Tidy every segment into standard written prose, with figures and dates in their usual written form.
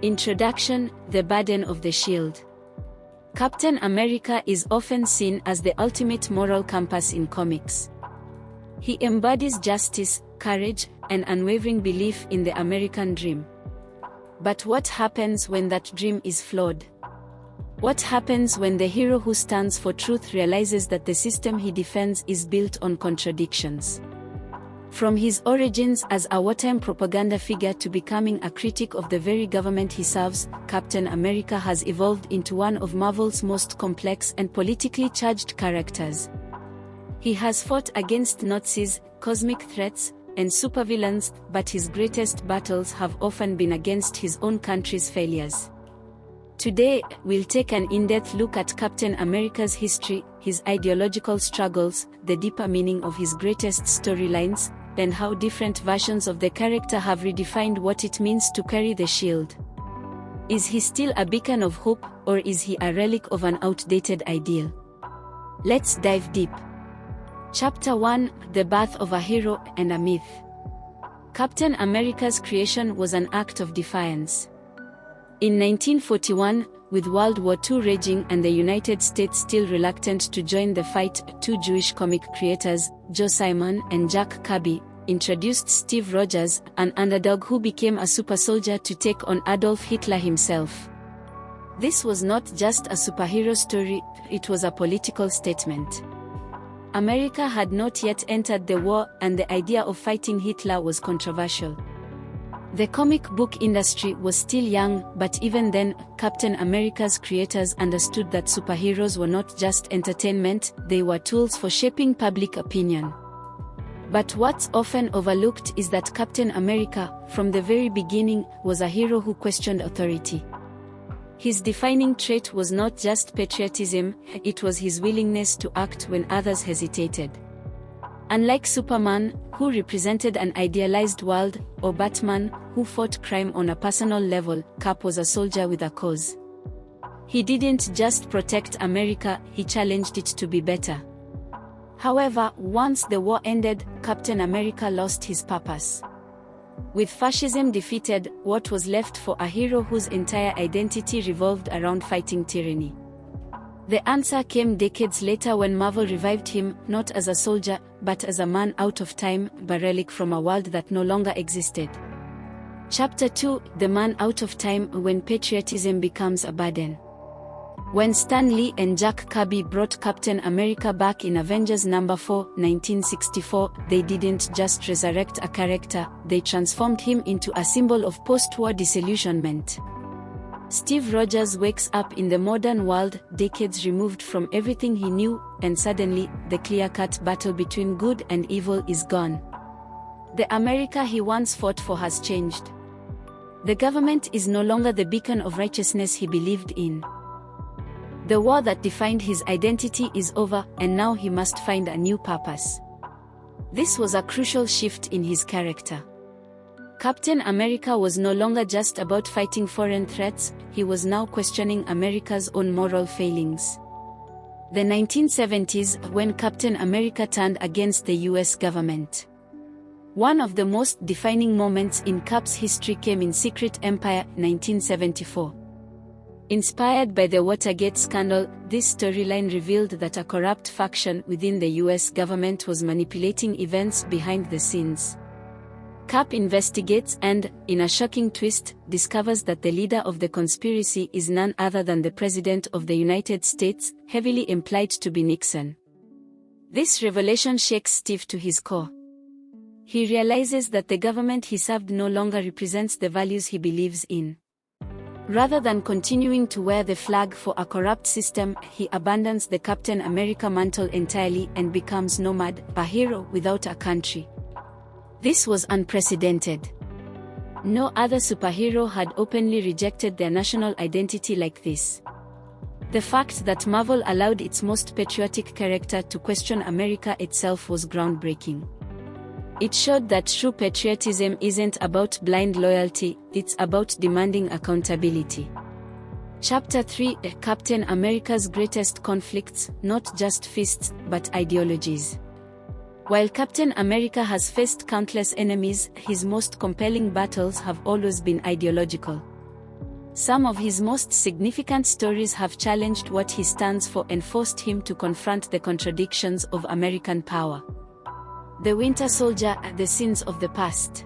Introduction: The burden of the shield. Captain America is often seen as the ultimate moral compass in comics. He embodies justice, courage, and unwavering belief in the American dream. But what happens when that dream is flawed? What happens when the hero who stands for truth realizes that the system he defends is built on contradictions? From his origins as a wartime propaganda figure to becoming a critic of the very government he serves, Captain America has evolved into one of Marvel's most complex and politically charged characters. He has fought against Nazis, cosmic threats, and supervillains, but his greatest battles have often been against his own country's failures. Today, we'll take an in-depth look at Captain America's history, his ideological struggles, the deeper meaning of his greatest storylines, and how different versions of the character have redefined what it means to carry the shield. Is he still a beacon of hope, or is he a relic of an outdated ideal? Let's dive deep. Chapter 1: The Birth of a Hero and a Myth. Captain America's creation was an act of defiance. In 1941, with World War II raging and the United States still reluctant to join the fight, two Jewish comic creators, Joe Simon and Jack Kirby, introduced Steve Rogers, an underdog who became a super soldier to take on Adolf Hitler himself. This was not just a superhero story, it was a political statement. America had not yet entered the war, and the idea of fighting Hitler was controversial. The comic book industry was still young, but even then, Captain America's creators understood that superheroes were not just entertainment, they were tools for shaping public opinion. But what's often overlooked is that Captain America, from the very beginning, was a hero who questioned authority. His defining trait was not just patriotism, it was his willingness to act when others hesitated. Unlike Superman, who represented an idealized world, or Batman, who fought crime on a personal level, Cap was a soldier with a cause. He didn't just protect America, he challenged it to be better. However, once the war ended, Captain America lost his purpose. With fascism defeated, what was left for a hero whose entire identity revolved around fighting tyranny? The answer came decades later when Marvel revived him, not as a soldier, but as a man out of time, a relic from a world that no longer existed. Chapter 2: The Man Out of Time, when patriotism becomes a burden. When Stan Lee and Jack Kirby brought Captain America back in Avengers No. 4, 1964, they didn't just resurrect a character, they transformed him into a symbol of post-war disillusionment. Steve Rogers wakes up in the modern world, decades removed from everything he knew, and suddenly, the clear-cut battle between good and evil is gone. The America he once fought for has changed. The government is no longer the beacon of righteousness he believed in. The war that defined his identity is over, and now he must find a new purpose. This was a crucial shift in his character. Captain America was no longer just about fighting foreign threats, he was now questioning America's own moral failings. The 1970s, when Captain America turned against the US government. One of the most defining moments in Cap's history came in Secret Empire, 1974. Inspired by the Watergate scandal, this storyline revealed that a corrupt faction within the US government was manipulating events behind the scenes. Cap investigates and, in a shocking twist, discovers that the leader of the conspiracy is none other than the President of the United States, heavily implied to be Nixon. This revelation shakes Steve to his core. He realizes that the government he served no longer represents the values he believes in. Rather than continuing to wear the flag for a corrupt system, he abandons the Captain America mantle entirely and becomes nomad, a hero without a country. This was unprecedented. No other superhero had openly rejected their national identity like this. The fact that Marvel allowed its most patriotic character to question America itself was groundbreaking. It showed that true patriotism isn't about blind loyalty, it's about demanding accountability. Chapter 3: Captain America's greatest conflicts, not just fists, but ideologies. While Captain America has faced countless enemies, his most compelling battles have always been ideological. Some of his most significant stories have challenged what he stands for and forced him to confront the contradictions of American power. The Winter Soldier: The Sins of the Past.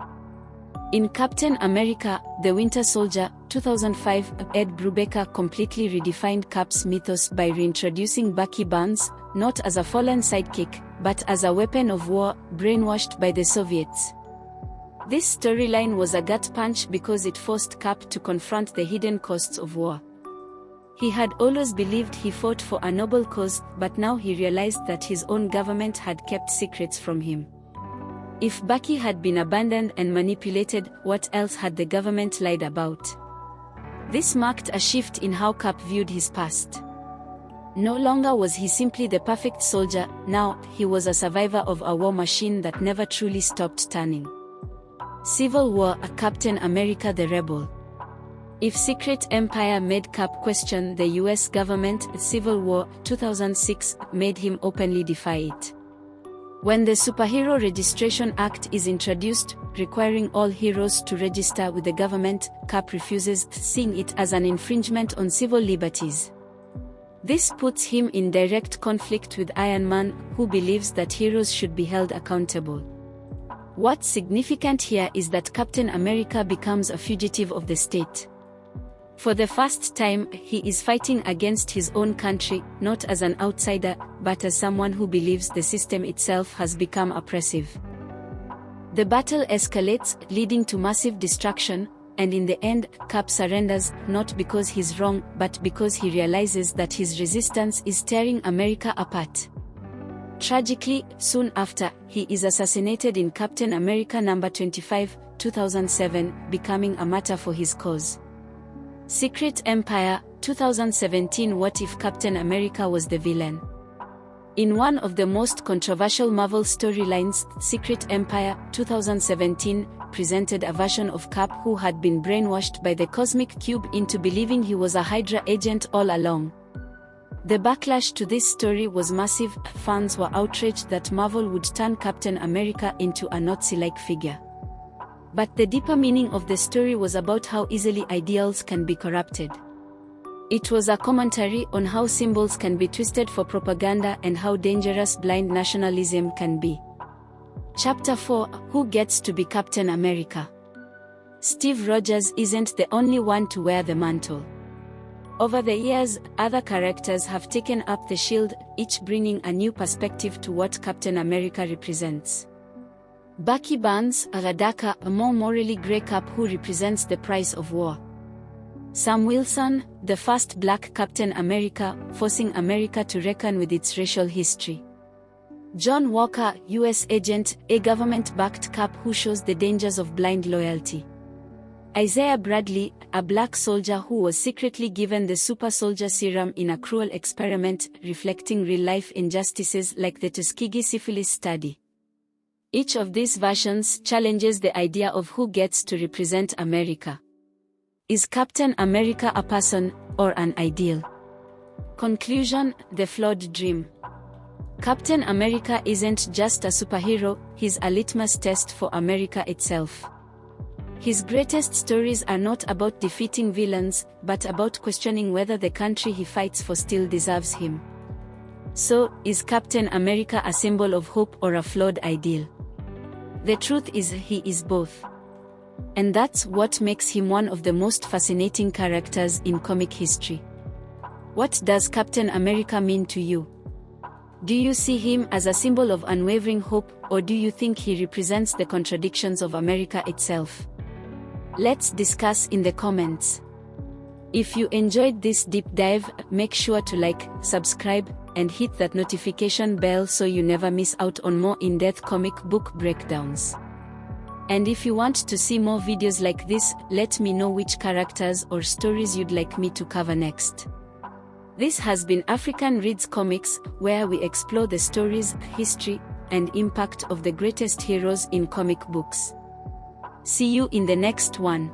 In Captain America: The Winter Soldier, 2005, Ed Brubaker completely redefined Cap's mythos by reintroducing Bucky Barnes, not as a fallen sidekick, but as a weapon of war, brainwashed by the Soviets. This storyline was a gut punch because it forced Cap to confront the hidden costs of war. He had always believed he fought for a noble cause, but now he realized that his own government had kept secrets from him. If Bucky had been abandoned and manipulated, what else had the government lied about? This marked a shift in how Cap viewed his past. No longer was he simply the perfect soldier, now he was a survivor of a war machine that never truly stopped turning. Civil War: Captain America the Rebel. If Secret Empire made Cap question the US government, Civil War, 2006, made him openly defy it. When the Superhero Registration Act is introduced, requiring all heroes to register with the government, Cap refuses, seeing it as an infringement on civil liberties. This puts him in direct conflict with Iron Man, who believes that heroes should be held accountable. What's significant here is that Captain America becomes a fugitive of the state. For the first time, he is fighting against his own country, not as an outsider, but as someone who believes the system itself has become oppressive. The battle escalates, leading to massive destruction, and in the end, Cap surrenders, not because he's wrong, but because he realizes that his resistance is tearing America apart. Tragically, soon after, he is assassinated in Captain America No. 25, 2007, becoming a martyr for his cause. Secret Empire, 2017. What if Captain America was the villain? In one of the most controversial Marvel storylines, Secret Empire, 2017, presented a version of Cap who had been brainwashed by the Cosmic Cube into believing he was a Hydra agent all along. The backlash to this story was massive. Fans were outraged that Marvel would turn Captain America into a Nazi-like figure. But the deeper meaning of the story was about how easily ideals can be corrupted. It was a commentary on how symbols can be twisted for propaganda and how dangerous blind nationalism can be. Chapter 4: Who Gets to be Captain America? Steve Rogers isn't the only one to wear the mantle. Over the years, other characters have taken up the shield, each bringing a new perspective to what Captain America represents. Bucky Barnes, a Radaka, a more morally grey Cap who represents the price of war. Sam Wilson, the first black Captain America, forcing America to reckon with its racial history. John Walker, US agent, a government-backed Cap who shows the dangers of blind loyalty. Isaiah Bradley, a black soldier who was secretly given the super soldier serum in a cruel experiment, reflecting real-life injustices like the Tuskegee syphilis study. Each of these versions challenges the idea of who gets to represent America. Is Captain America a person, or an ideal? Conclusion: The Flawed Dream. Captain America isn't just a superhero, he's a litmus test for America itself. His greatest stories are not about defeating villains, but about questioning whether the country he fights for still deserves him. So, is Captain America a symbol of hope or a flawed ideal? The truth is he is both. And that's what makes him one of the most fascinating characters in comic history. What does Captain America mean to you? Do you see him as a symbol of unwavering hope, or do you think he represents the contradictions of America itself? Let's discuss in the comments. If you enjoyed this deep dive, make sure to like, subscribe, and hit that notification bell so you never miss out on more in-depth comic book breakdowns. And if you want to see more videos like this, let me know which characters or stories you'd like me to cover next. This has been African Reads Comics, where we explore the stories, history, and impact of the greatest heroes in comic books. See you in the next one.